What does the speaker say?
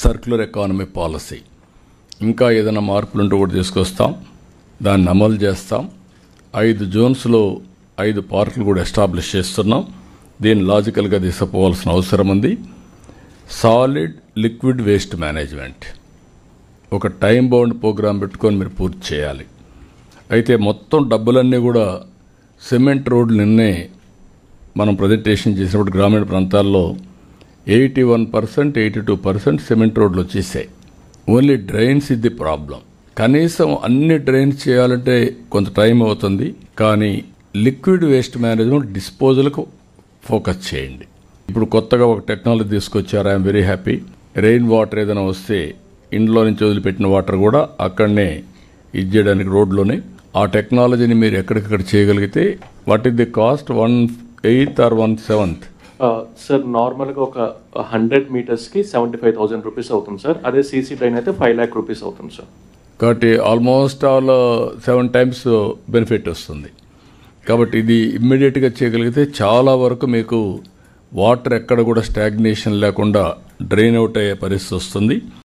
Circular economy policy. ఇంకా ఏదైనా మార్పులు ఉంటే కూడా తీసుకొస్తాం, దాన్ని అమలు చేస్తాం. 5 జోన్స్లో 5 పార్కులు కూడా ఎస్టాబ్లిష్ చేస్తున్నాం. దీన్ని లాజికల్గా తీసుకుపోవాల్సిన అవసరం ఉంది. సాలిడ్ లిక్విడ్ వేస్ట్ మేనేజ్మెంట్ ఒక టైం బౌండ్ ప్రోగ్రాం పెట్టుకొని మీరు పూర్తి చేయాలి. అయితే మొత్తం డబ్బులన్నీ కూడా సిమెంట్ రోడ్లు నిన్నే మనం ప్రజెంటేషన్ చేసినప్పుడు గ్రామీణ ప్రాంతాల్లో 81%, 82% సిమెంట్ రోడ్లు వచ్చేసాయి. ఓన్లీ డ్రైన్స్ ఇది ప్రాబ్లం. కనీసం అన్ని డ్రైన్స్ చేయాలంటే కొంత టైం అవుతుంది. కానీ లిక్విడ్ వేస్ట్ మేనేజ్మెంట్ డిస్పోజల్కు ఫోకస్ చేయండి. ఇప్పుడు కొత్తగా ఒక టెక్నాలజీ తీసుకొచ్చారు. I'm very happy. Rain water ఏదైనా వస్తే ఇంట్లో నుంచి వదిలిపెట్టిన వాటర్ కూడా అక్కడనే ఇది చేయడానికి రోడ్లోనే. ఆ టెక్నాలజీని మీరు ఎక్కడికక్కడ చేయగలిగితే what is the cost? 1/8 or 1/7? Sir నార్మల్గా ఒక 100 మీటర్స్కి 75,000 రూపీస్ అవుతుంది సార్. అదే సీసీ డ్రైన్ అయితే 5 lakh రూపీస్ అవుతుంది సార్. కాబట్టి ఆల్మోస్ట్ ఆల్ 7 times బెనిఫిట్ వస్తుంది. కాబట్టి ఇది ఇమ్మీడియట్గా చేయగలిగితే చాలా వరకు మీకు వాటర్ ఎక్కడ కూడా స్టాగ్నేషన్ లేకుండా డ్రైన్ అవుట్ అయ్యే పరిస్థితి వస్తుంది.